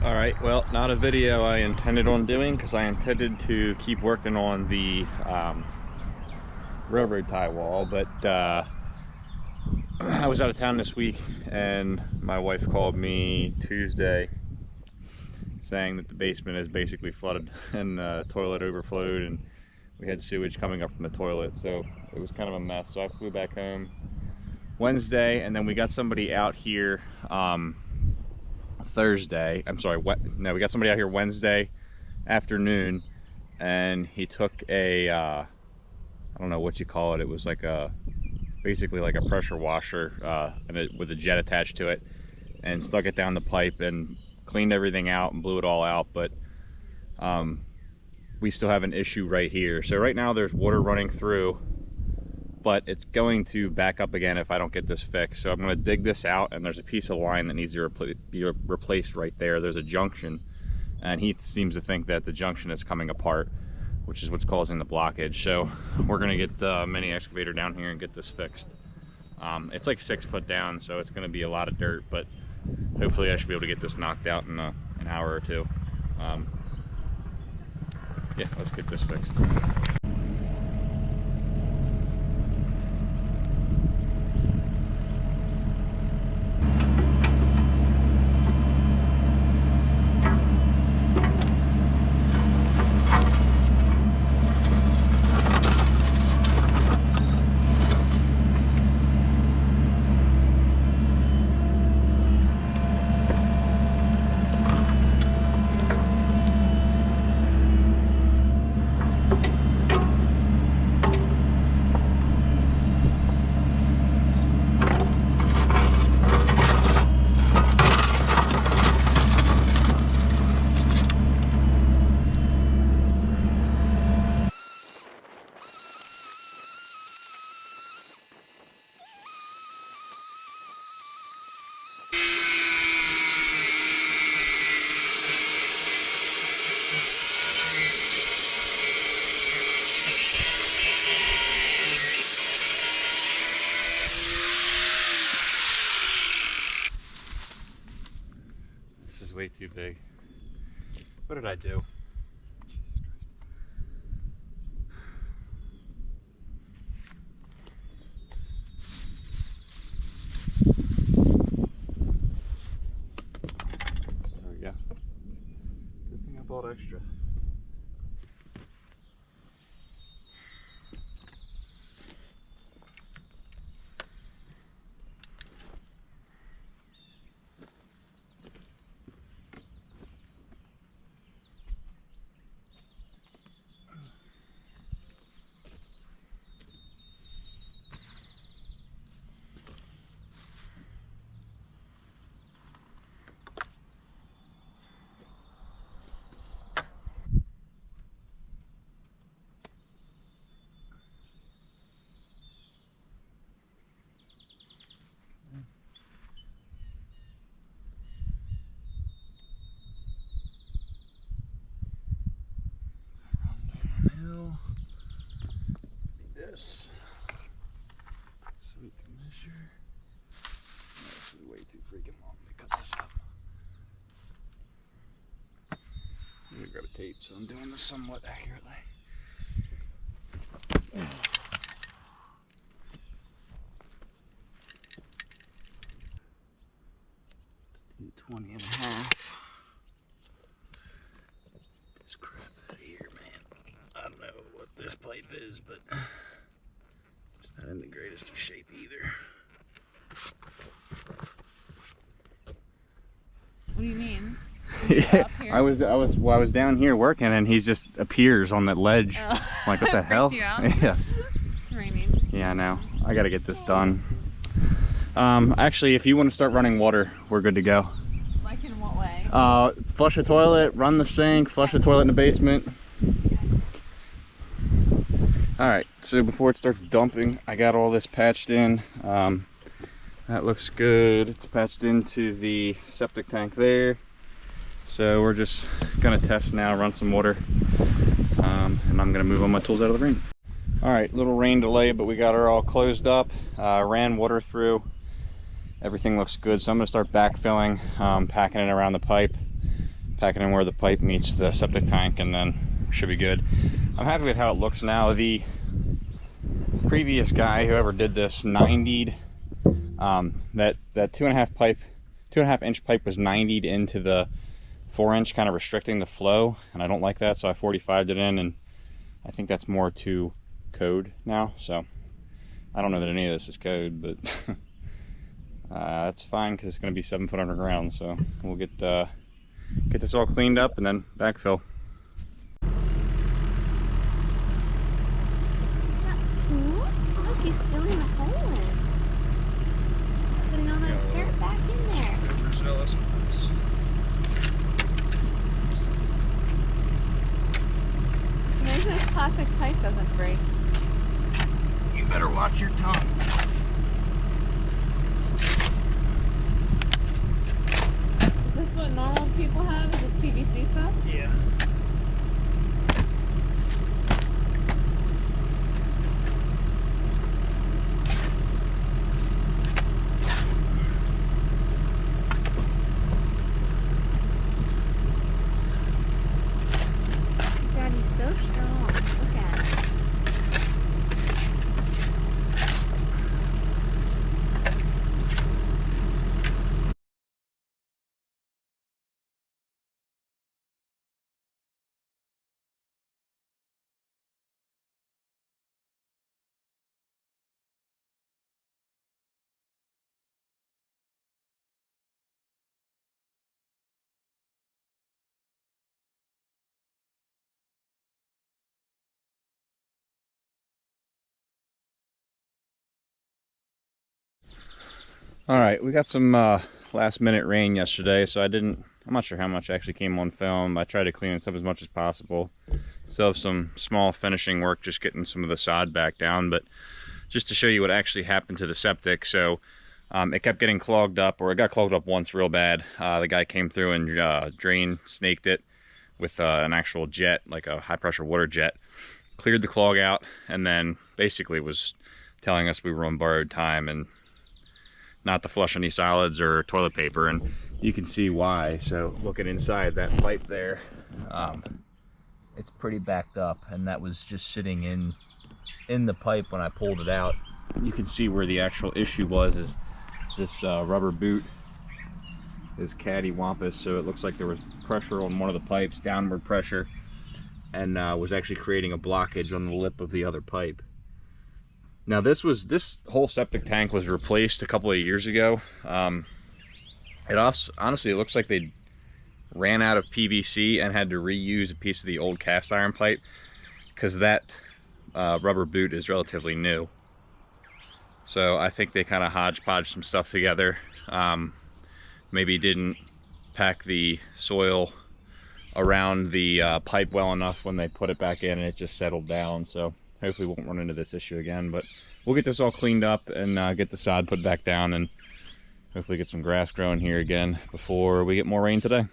All right, well, not a video I intended on doing because I intended to keep working on the railroad tie wall, but I was out of town this week and my wife called me Tuesday saying that the basement is basically flooded and the toilet overflowed and we had sewage coming up from the toilet, so it was kind of a mess. So I flew back home Wednesday, and then we got somebody out here Thursday. I'm sorry, no, we got somebody out here Wednesday afternoon, and he took a I don't know what you call it. It was like basically like a pressure washer with a jet attached to it, and stuck it down the pipe and cleaned everything out and blew it all out. But we still have an issue right here. So right now there's water running through, but it's going to back up again if I don't get this fixed. So I'm going to dig this out, and there's a piece of line that needs to be replaced right there. There's a junction, and he seems to think that the junction is coming apart, which is what's causing the blockage. So we're going to get the mini excavator down here and get this fixed. It's like 6 foot down, so it's going to be a lot of dirt, but hopefully I should be able to get this knocked out in an hour or two. Yeah, let's get this fixed. Way too big. What did I do? There we go. Good thing I bought extra. This so we can measure. This is way too freaking long. Let me cut this up. I'm gonna grab a tape so I'm doing this somewhat accurately. Let's do 20 and a half. This crap out of here, man. I don't know what this pipe is, but it's not in the greatest of shape either. What do you mean? Yeah, I was down here working, and he just appears on that ledge. Oh. I'm like, what the hell? You out? Yeah. It's raining. Yeah, I know. I gotta get this done. Actually, if you want to start running water, we're good to go. Like in what way? Flush a toilet, run the sink, flush the toilet in the basement. Alright, so before it starts dumping, I got all this patched in. That looks good. It's patched into the septic tank there. So we're just gonna test now, run some water, and I'm gonna move all my tools out of the rain. All right, little rain delay, but we got her all closed up, ran water through. Everything looks good, so I'm gonna start backfilling, packing it around the pipe, packing in where the pipe meets the septic tank, and then should be good. I'm happy with how it looks now. The previous guy, whoever did this, 90'd that 2.5 inch pipe was 90'd into the 4-inch, kind of restricting the flow, and I don't like that, so I 45'd it in, and I think that's more to code now. So I don't know that any of this is code, but that's fine because it's going to be 7 foot underground. So we'll get this all cleaned up and then backfill. Look, he's filling the hole in. He's putting all that dirt back in there. Maybe this plastic pipe doesn't break. You better watch your tongue. Is this what normal people have? Is this PVC stuff? Yeah. God, he's so strong. Look at him. All right, we got some last minute rain yesterday, so I'm not sure how much actually came on film. I tried to clean this up as much as possible. Still have some small finishing work, just getting some of the sod back down, but just to show you what actually happened to the septic. So it kept getting clogged up, or it got clogged up once real bad. The guy came through and snaked it with an actual jet, like a high pressure water jet, cleared the clog out, and then basically was telling us we were on borrowed time and not to flush any solids or toilet paper, and you can see why. So looking inside that pipe there, it's pretty backed up, and that was just sitting in the pipe when I pulled it out. You can see where the actual issue was, is this rubber boot is cattywampus, so it looks like there was pressure on one of the pipes, downward pressure, and was actually creating a blockage on the lip of the other pipe. Now this whole septic tank was replaced a couple of years ago. Honestly, it looks like they ran out of PVC and had to reuse a piece of the old cast iron pipe, because that rubber boot is relatively new. So I think they kind of hodgepodge some stuff together. Maybe didn't pack the soil around the pipe well enough when they put it back in, and it just settled down. So hopefully we won't run into this issue again, but we'll get this all cleaned up and get the sod put back down, and hopefully get some grass growing here again before we get more rain today.